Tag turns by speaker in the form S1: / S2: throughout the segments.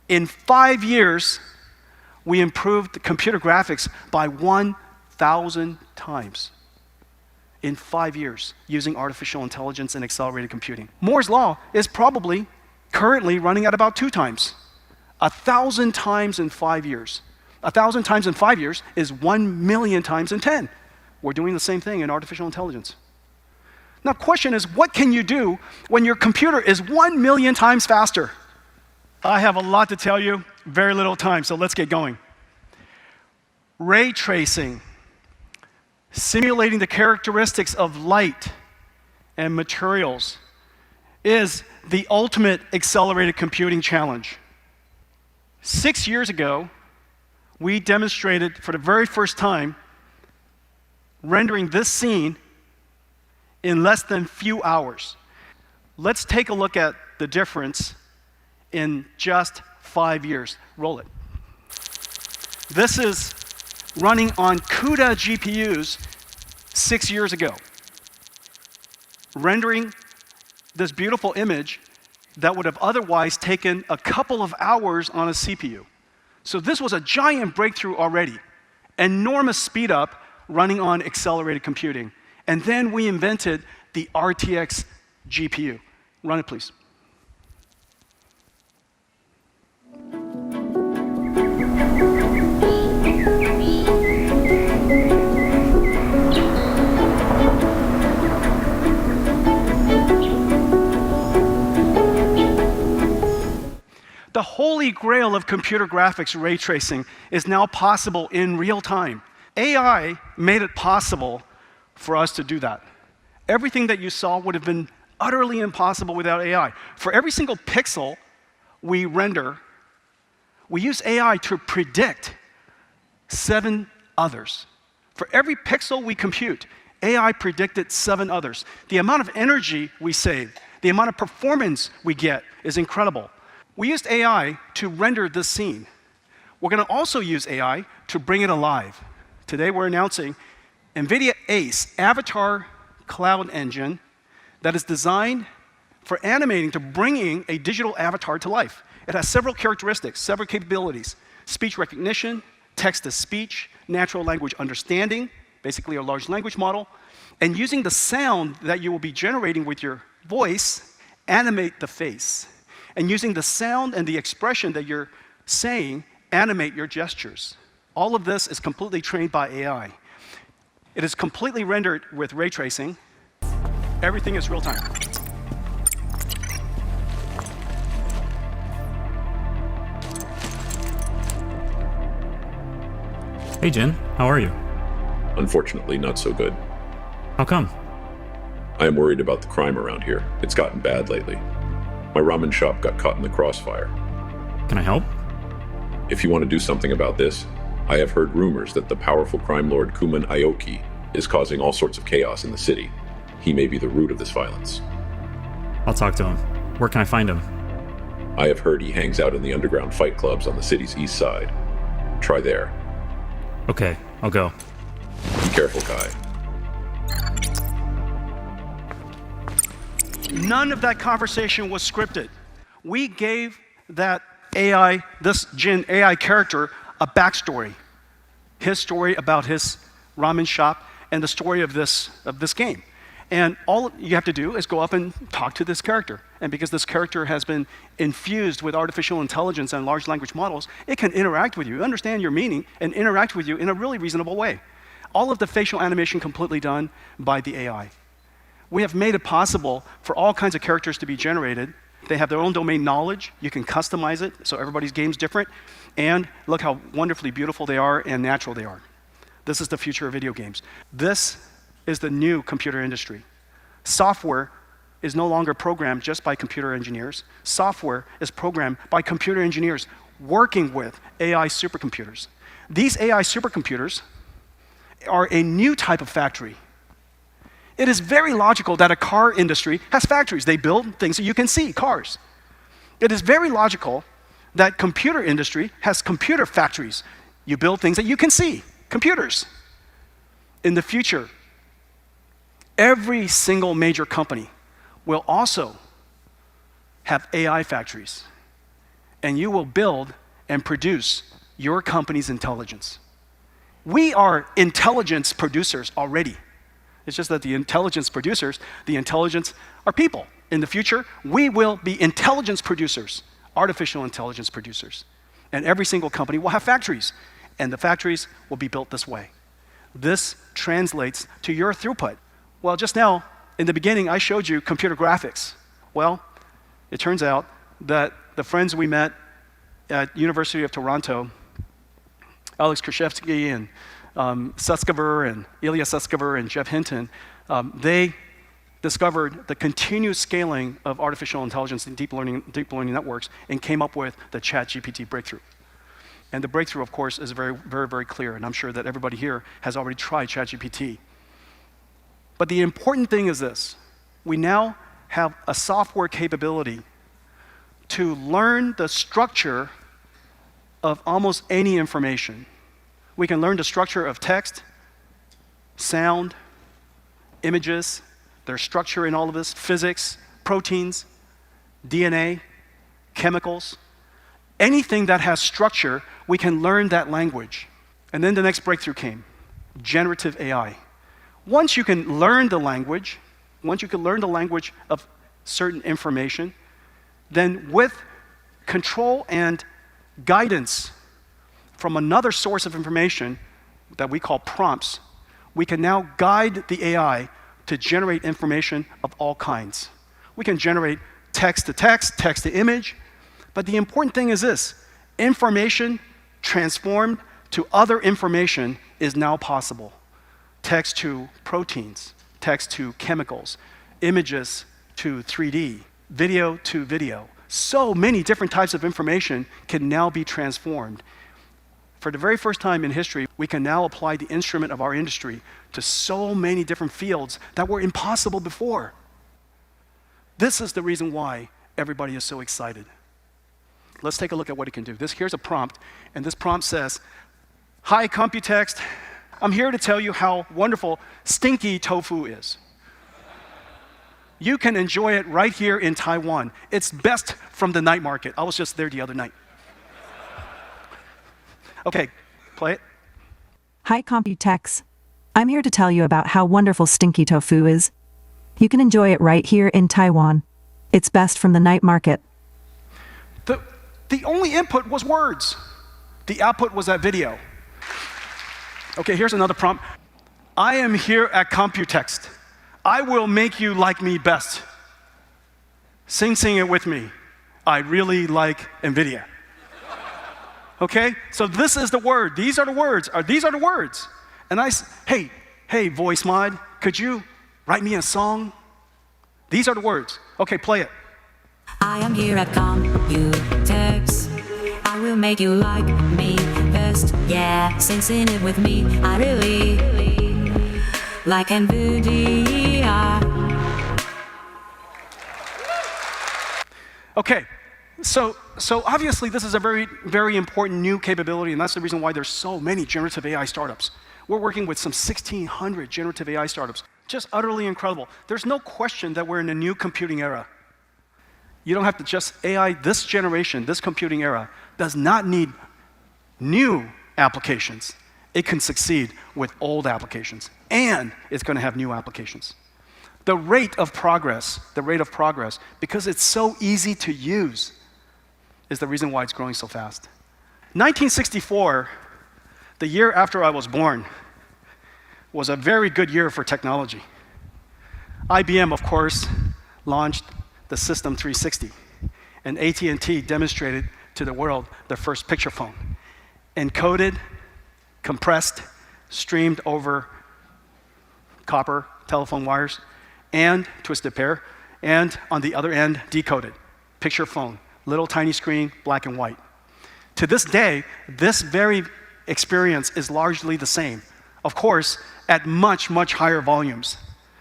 S1: In 5 years, we improved the computer graphics by 1,000 times. In 5 years, using artificial intelligence and accelerated computing. Moore's law is probably currently running at about 2 times. 1,000 times in 5 years. 1,000 times in 5 years is 1,000,000 times in 10. We're doing the same thing in artificial intelligence. Now, the question is, what can you do when your computer is 1,000,000 times faster? I have a lot to tell you, very little time, so let's get going. Ray tracing, simulating the characteristics of light and materials, is the ultimate accelerated computing challenge. 6 years ago, we demonstrated for the very first time rendering this scene in less than few hours. Let's take a look at the difference in just 5 years. Roll it. This is running on CUDA GPUs 6 years ago, rendering this beautiful image that would have otherwise taken a couple of hours on a CPU. So this was a giant breakthrough already. Enormous speed up running on accelerated computing. And then we invented the RTX GPU. Run it, please. The holy grail of computer graphics ray tracing is now possible in real time. AI made it possible for us to do that. Everything that you saw would have been utterly impossible without AI. For every single pixel we render, we use AI to predict 7 others. For every pixel we compute, AI predicted 7 others. The amount of energy we save, the amount of performance we get is incredible. We used AI to render this scene. We're going to also use AI to bring it alive. Today we're announcing NVIDIA'S avatar cloud engine that is designed for animating to bringing a digital avatar to life. It has several characteristics, several capabilities: speech recognition, text-to-speech, natural language understanding, basically a large language model, and using the sound that you will be generating with your voice, animate the face. And using the sound and the expression that you're saying, animate your gestures. All of this is completely trained by AI. It is completely rendered with ray tracing. Everything is real time.
S2: Hey Jen, how are you?
S3: Unfortunately, not so good.
S2: How come?
S3: I am worried about the crime around here. It's gotten bad lately. My ramen shop got caught in the crossfire.
S2: Can I help?
S3: If you want to do something about this, I have heard rumors that the powerful crime lord Kuman Aoki is causing all sorts of chaos in the city. He may be the root of this violence.
S2: I'll talk to him. Where can I find him?
S3: I have heard he hangs out in the underground fight clubs on the city's east side. Try there.
S2: Okay, I'll go.
S3: Be careful, Kai.
S1: None of that conversation was scripted. We gave that AI, this Gen AI character, a backstory. His story about his ramen shop and the story of this game. And all you have to do is go up and talk to this character. And because this character has been infused with artificial intelligence and large language models, it can interact with you, understand your meaning, and interact with you in a really reasonable way. All of the facial animation completely done by the AI. We have made it possible for all kinds of characters to be generated. They have their own domain knowledge. You can customize it, so everybody's game's different. And look how wonderfully beautiful they are and natural they are. This is the future of video games. This is the new computer industry. Software is no longer programmed just by computer engineers. Software is programmed by computer engineers working with AI supercomputers. These AI supercomputers are a new type of factory. It is very logical that a car industry has factories. They build things that you can see, cars. It is very logical that computer industry has computer factories. You build things that you can see, computers. In the future, every single major company will also have AI factories. and you will build and produce your company's intelligence. We are intelligence producers already. It's just that the intelligence producers, the intelligence are people. In the future, we will be intelligence producers, artificial intelligence producers. And every single company will have factories, and the factories will be built this way. This translates to your throughput. Well, just now, in the beginning, I showed you computer graphics. Well, it turns out that the friends we met at University of Toronto, Alex Krzyzewski and Sutskever and Ilya Sutskever and Jeff Hinton, they discovered the continuous scaling of artificial intelligence and deep learning networks and came up with the chatgpt breakthrough. And the breakthrough, of course, is very, very, very clear, and I'm sure that everybody here has already tried chatgpt. But the important thing is this. We now have a software capability to learn the structure of almost any information. We can learn the structure of text, sound, images, their structure in all of this, physics, proteins, DNA, chemicals. Anything that has structure, we can learn that language. And then the next breakthrough came, generative AI. Once you can learn the language, of certain information, then with control and guidance from another source of information that we call prompts, we can now guide the AI to generate information of all kinds. We can generate text to text, text to image, but the important thing is this: information transformed to other information is now possible. Text to proteins, text to chemicals, images to 3D, video to video. So many different types of information can now be transformed. For the very first time in history, we can now apply the instrument of our industry to so many different fields that were impossible before. This is the reason why everybody is so excited. Let's take a look at what it can do. Here's a prompt, and this prompt says, "Hi, Computex. I'm here to tell you how wonderful stinky tofu is. You can enjoy it right here in Taiwan. It's best from the night market. I was just there the other night." Okay, play it.
S4: Hi, Computex. I'm here to tell you about how wonderful stinky tofu is. You can enjoy it right here in Taiwan. It's best from the night market.
S1: The only input was words. The output was that video. Okay, here's another prompt. "I am here at Computex. I will make you like me best. Sing it with me. I really like NVIDIA." Okay, so this is the word. These are the words. These are the words. And hey, voice mod, could you write me a song? These are the words. Okay, play it.
S5: "I am here at Computex. I will make you like me best. Yeah, sing it with me. I really like NVIDIA."
S1: Okay, so obviously this is a very, very important new capability, and that's the reason why there's so many generative AI startups. We're working with some 1,600 generative AI startups. Just utterly incredible. There's no question that we're in a new computing era. You don't have to just AI, this generation, this computing era, does not need new applications. It can succeed with old applications, and it's going to have new applications. The rate of progress, because it's so easy to use, is the reason why it's growing so fast. 1964, the year after I was born, was a very good year for technology. IBM, of course, launched the System 360, and AT&T demonstrated to the world their first picture phone. Encoded, compressed, streamed over copper telephone wires, and twisted pair, and on the other end, decoded. Picture phone, little tiny screen, black and white. To this day, this very experience is largely the same. Of course, at much, much higher volumes.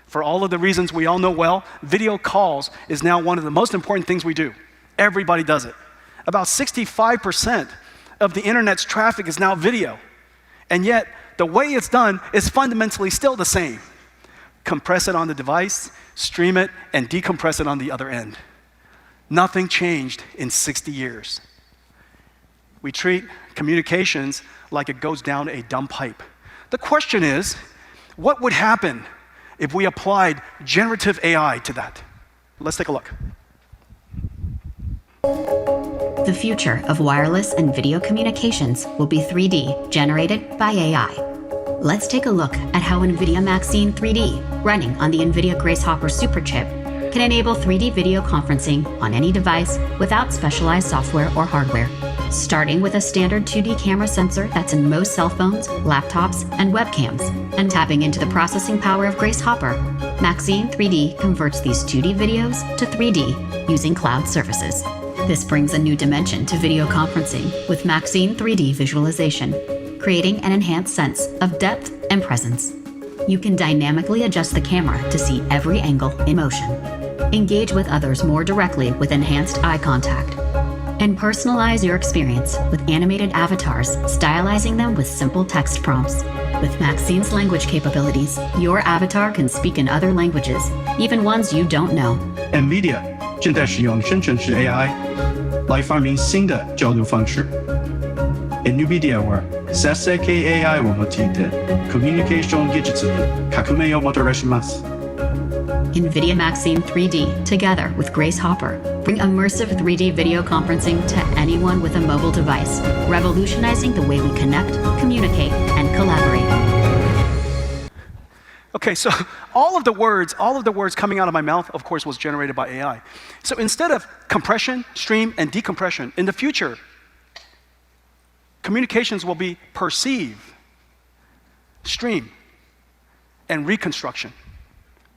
S1: For all of the reasons we all know well, video calls is now one of the most important things we do. Everybody does it. About 65% of the internet's traffic is now video. And yet, the way it's done is fundamentally still the same. Compress it on the device, stream it, and decompress it on the other end. Nothing changed in 60 years. We treat communications like it goes down a dumb pipe. The question is, what would happen if we applied generative AI to that? Let's take a look.
S6: The future of wireless and video communications will be 3D, generated by AI. Let's take a look at how NVIDIA Maxine 3D, running on the NVIDIA Grace Hopper Superchip, can enable 3D video conferencing on any device without specialized software or hardware. Starting with a standard 2D camera sensor that's in most cell phones, laptops, and webcams, and tapping into the processing power of Grace Hopper, Maxine 3D converts these 2D videos to 3D using cloud services. This brings a new dimension to video conferencing with Maxine 3D visualization, creating an enhanced sense of depth and presence. You can dynamically adjust the camera to see every angle in motion, engage with others more directly with enhanced eye contact, and personalize your experience with animated avatars, stylizing them with simple text prompts. With Maxine's language capabilities, your avatar can speak in other languages, even ones you don't know.
S7: NVIDIA 正在使用生成式 AI 来发明新的交流方式。NVIDIA は生成系 AI を用いてコミュニケーション技術に革命をもたらします。
S6: NVIDIA Maxine 3D, together with Grace Hopper, bring immersive 3D video conferencing to anyone with a mobile device, revolutionizing the way we connect, communicate, and collaborate.
S1: Okay, so all of the words coming out of my mouth, of course, was generated by AI. So instead of compression, stream, and decompression, in the future, communications will be perceive, stream, and reconstruction,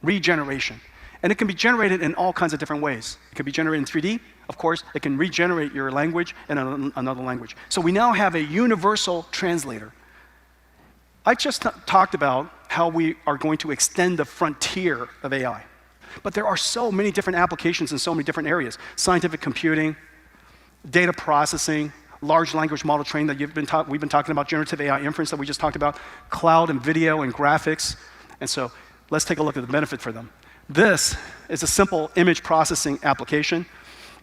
S1: regeneration. And it can be generated in all kinds of different ways. It can be generated in 3D, of course. It can regenerate your language in another language. So we now have a universal translator. I just talked about how we are going to extend the frontier of AI. But there are so many different applications in so many different areas. Scientific computing, data processing, large language model training that we've been talking about, generative AI inference that we just talked about, cloud and video and graphics. And so let's take a look at the benefit for them. This is a simple image processing application.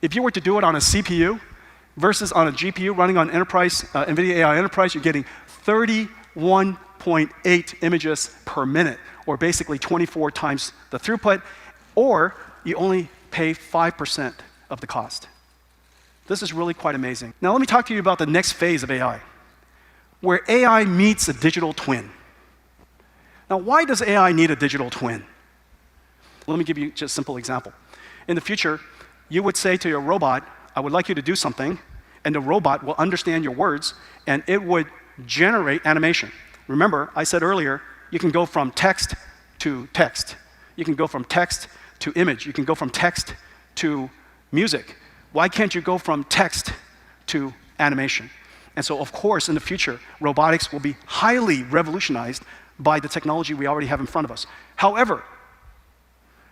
S1: If you were to do it on a CPU versus on a GPU running on enterprise, NVIDIA AI Enterprise, you're getting 31.8 images per minute, or basically 24 times the throughput, or you only pay 5% of the cost. This is really quite amazing. Now let me talk to you about the next phase of AI, where AI meets a digital twin. Now why does AI need a digital twin? Let me give you just a simple example. In the future, you would say to your robot, I would like you to do something, and the robot will understand your words, and it would generate animation. Remember, I said earlier, you can go from text to text. You can go from text to image. You can go from text to music. Why can't you go from text to animation? And so, of course, in the future, robotics will be highly revolutionized by the technology we already have in front of us. However,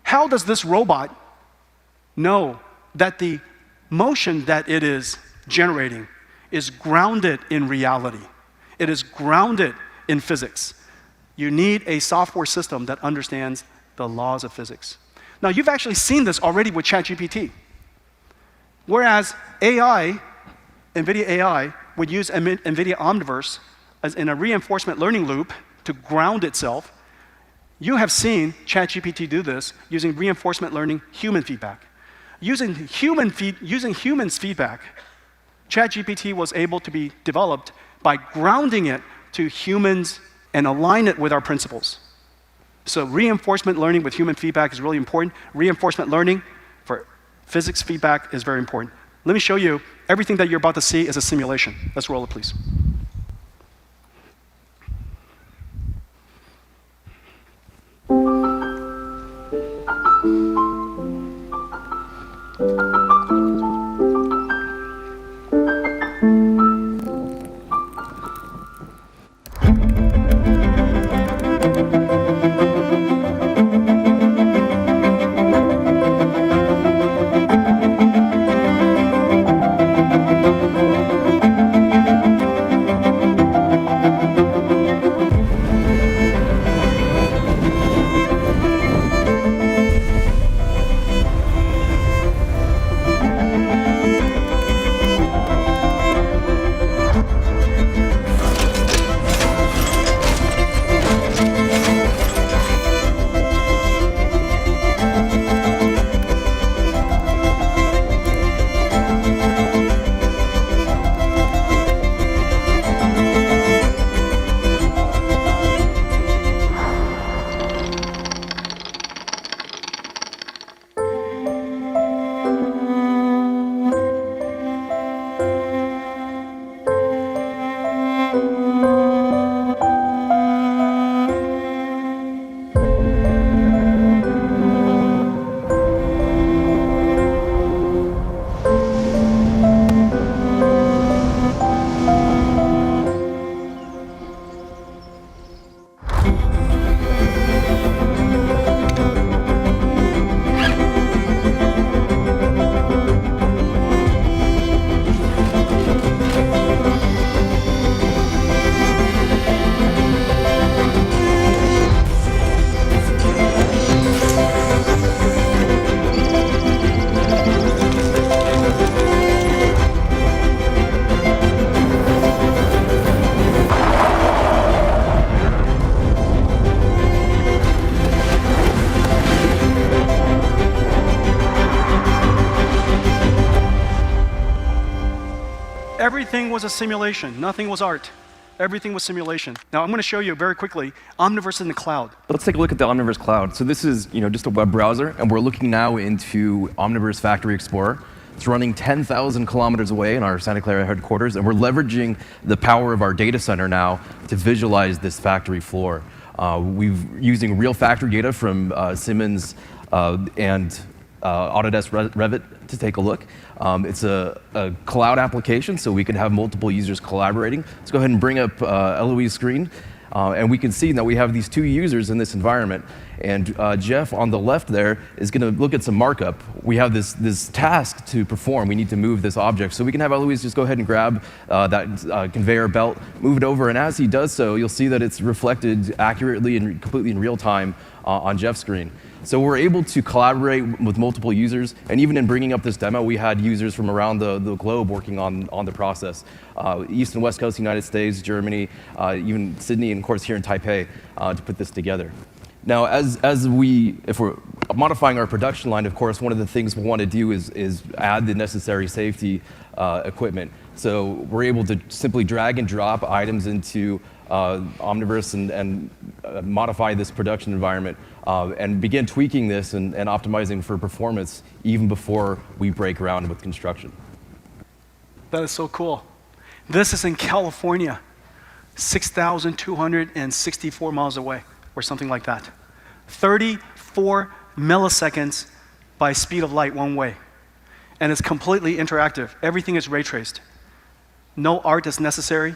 S1: how does this robot know that the motion that it is generating is grounded in reality? It is grounded in physics. You need a software system that understands the laws of physics. Now, you've actually seen this already with ChatGPT. Whereas AI, NVIDIA AI, would use NVIDIA Omniverse as in a reinforcement learning loop to ground itself, you have seen ChatGPT do this using reinforcement learning human feedback. Using humans' feedback, ChatGPT was able to be developed by grounding it to humans and align it with our principles. So reinforcement learning with human feedback is really important. Reinforcement learning for physics feedback is very important. Let me show you, everything that you're about to see is a simulation. Let's roll it, please. Everything was a simulation. Nothing was art. Everything was simulation. Now I'm going to show you very quickly Omniverse in the cloud.
S8: Let's take a look at the Omniverse cloud. So this is just a web browser, and we're looking now into Omniverse Factory Explorer. It's running 10,000 kilometers away in our Santa Clara headquarters, and we're leveraging the power of our data center now to visualize this factory floor. We're using real factory data from Siemens and Autodesk Revit to take a look. It's a cloud application, so we can have multiple users collaborating. Let's go ahead and bring up Eloise's screen. And we can see that we have these two users in this environment. And Jeff on the left there is going to look at some markup. We have this task to perform. We need to move this object. So we can have Eloise just go ahead and grab that conveyor belt, move it over, and as he does so, you'll see that it's reflected accurately and completely in real time on Jeff's screen. So we're able to collaborate with multiple users, and even in bringing up this demo, we had users from around the globe working on the process. East and West Coast, United States, Germany, even Sydney, and of course here in Taipei, to put this together. Now, if we're modifying our production line, of course, one of the things we want to do is add the necessary safety equipment. So we're able to simply drag and drop items into Omniverse and modify this production environment and begin tweaking this and optimizing for performance even before we break ground with construction.
S1: That is so cool. This is in California, 6,264 miles away, or something like that. 34 milliseconds by speed of light one way. And it's completely interactive. Everything is ray traced. No art is necessary.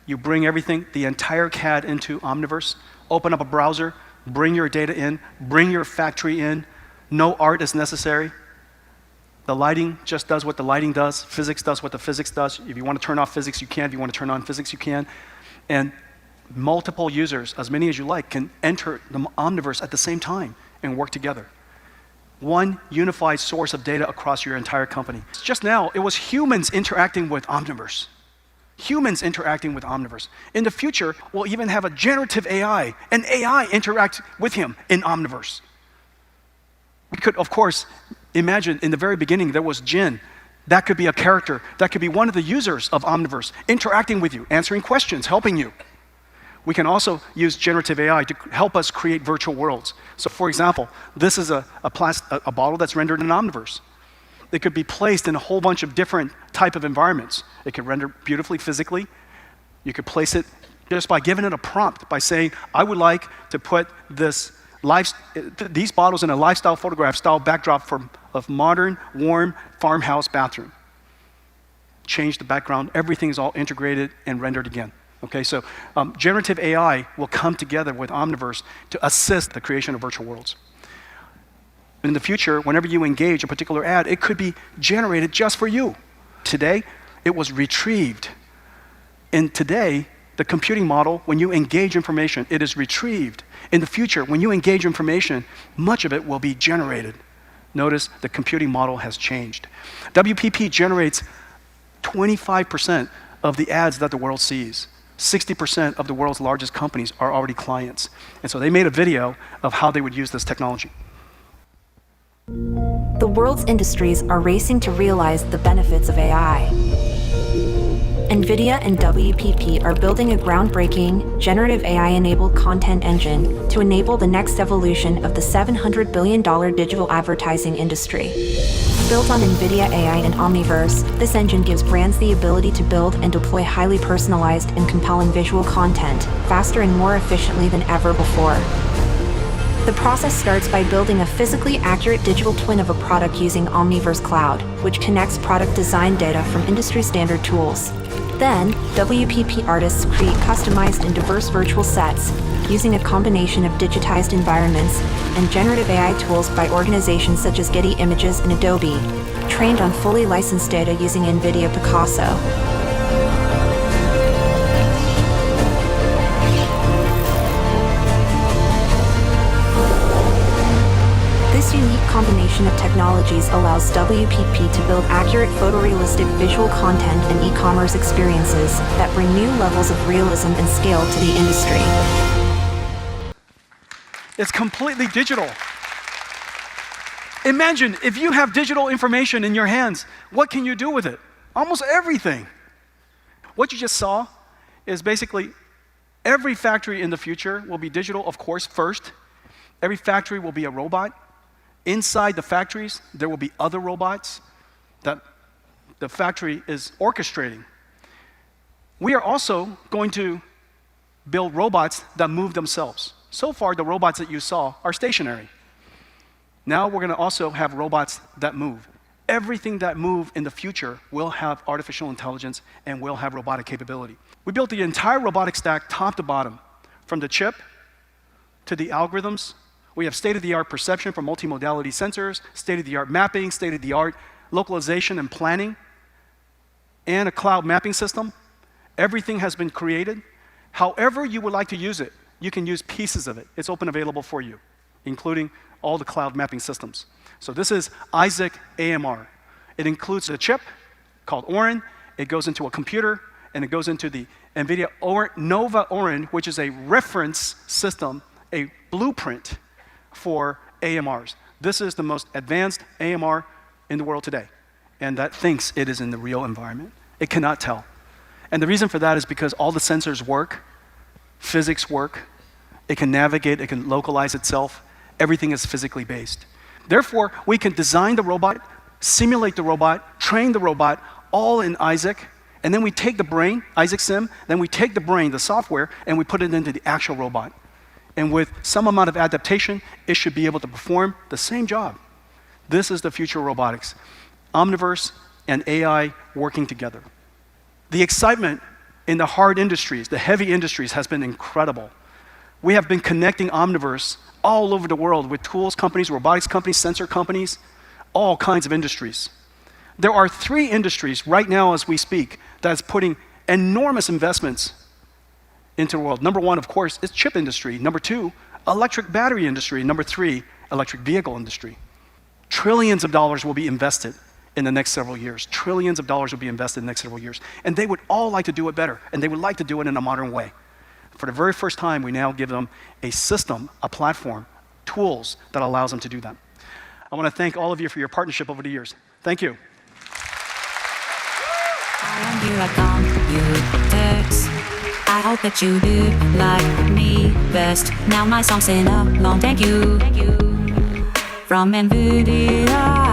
S1: You bring everything, the entire CAD into Omniverse, open up a browser, bring your data in, bring your factory in. No art is necessary. The lighting just does what the lighting does. Physics does what the physics does. If you want to turn off physics, you can. If you want to turn on physics, you can. And multiple users, as many as you like, can enter the Omniverse at the same time and work together. One unified source of data across your entire company. Just now, it was humans interacting with Omniverse. Humans interacting with Omniverse. In the future, we'll even have a generative AI, and AI interact with him in Omniverse. We could, of course, imagine in the very beginning there was Jin. That could be a character. That could be one of the users of Omniverse interacting with you, answering questions, helping you. We can also use generative AI to help us create virtual worlds. So for example, this is a bottle that's rendered in Omniverse. It could be placed in a whole bunch of different type of environments. It could render beautifully physically. You could place it just by giving it a prompt, by saying, I would like to put these bottles in a lifestyle photograph style backdrop of modern, warm farmhouse bathroom. Change the background. Everything is all integrated and rendered again. Okay, so generative AI will come together with Omniverse to assist the creation of virtual worlds. In the future, whenever you engage a particular ad, it could be generated just for you. Today, it was retrieved. And today, the computing model, when you engage information, it is retrieved. In the future, when you engage information, much of it will be generated. Notice the computing model has changed. WPP generates 25% of the ads that the world sees. 60% of the world's largest companies are already clients. And so they made a video of how they would use this technology.
S9: The world's industries are racing to realize the benefits of AI. NVIDIA and WPP are building a groundbreaking, generative AI-enabled content engine to enable the next evolution of the $700 billion digital advertising industry. Built on NVIDIA AI and Omniverse, this engine gives brands the ability to build and deploy highly personalized and compelling visual content faster and more efficiently than ever before. The process starts by building a physically accurate digital twin of a product using Omniverse Cloud, which connects product design data from industry-standard tools. Then, WPP artists create customized and diverse virtual sets using a combination of digitized environments and generative AI tools by organizations such as Getty Images and Adobe, trained on fully licensed data using NVIDIA Picasso. This unique combination of technologies allows WPP to build accurate photorealistic visual content and e-commerce experiences that bring new levels of realism and scale to the industry.
S1: It's completely digital. Imagine if you have digital information in your hands, what can you do with it? Almost everything. What you just saw is basically every factory in the future will be digital, of course, first. Every factory will be a robot. Inside the factories, there will be other robots that the factory is orchestrating. We are also going to build robots that move themselves. So far, the robots that you saw are stationary. Now we're going to also have robots that move. Everything that moves in the future will have artificial intelligence and will have robotic capability. We built the entire robotic stack top to bottom, from the chip to the algorithms. We have state-of-the-art perception for multimodality sensors, state-of-the-art mapping, state-of-the-art localization and planning, and a cloud mapping system. Everything has been created. However you would like to use it, you can use pieces of it. It's open available for you, including all the cloud mapping systems. So this is Isaac AMR. It includes a chip called Orin. It goes into a computer, and it goes into the NVIDIA Nova Orin, which is a reference system, a blueprint for AMRs. This is the most advanced AMR in the world today, and that thinks it is in the real environment. It cannot tell. And the reason for that is because all the sensors work, physics work, it can navigate, it can localize itself, everything is physically based. Therefore, we can design the robot, simulate the robot, train the robot, all in Isaac, and then we take the brain, Isaac Sim, then we take the brain, the software, and we put it into the actual robot. And with some amount of adaptation, it should be able to perform the same job. This is the future of robotics. Omniverse and AI working together. The excitement in the hard industries, the heavy industries, has been incredible. We have been connecting Omniverse all over the world with tools companies, robotics companies, sensor companies, all kinds of industries. There are 3 industries right now as we speak that is putting enormous investments into the world. Number 1, of course, is chip industry. Number 2, electric battery industry. Number 3, electric vehicle industry. Trillions of dollars will be invested in the next several years. Trillions of dollars will be invested in the next several years. And they would all like to do it better, and they would like to do it in a modern way. For the very first time, we now give them a system, a platform, tools that allows them to do that. I want to thank all of you for your partnership over the years. Thank you.
S5: I am here at Computex. I hope that you do like me best. Now my song's in a long thank you from NVIDIA.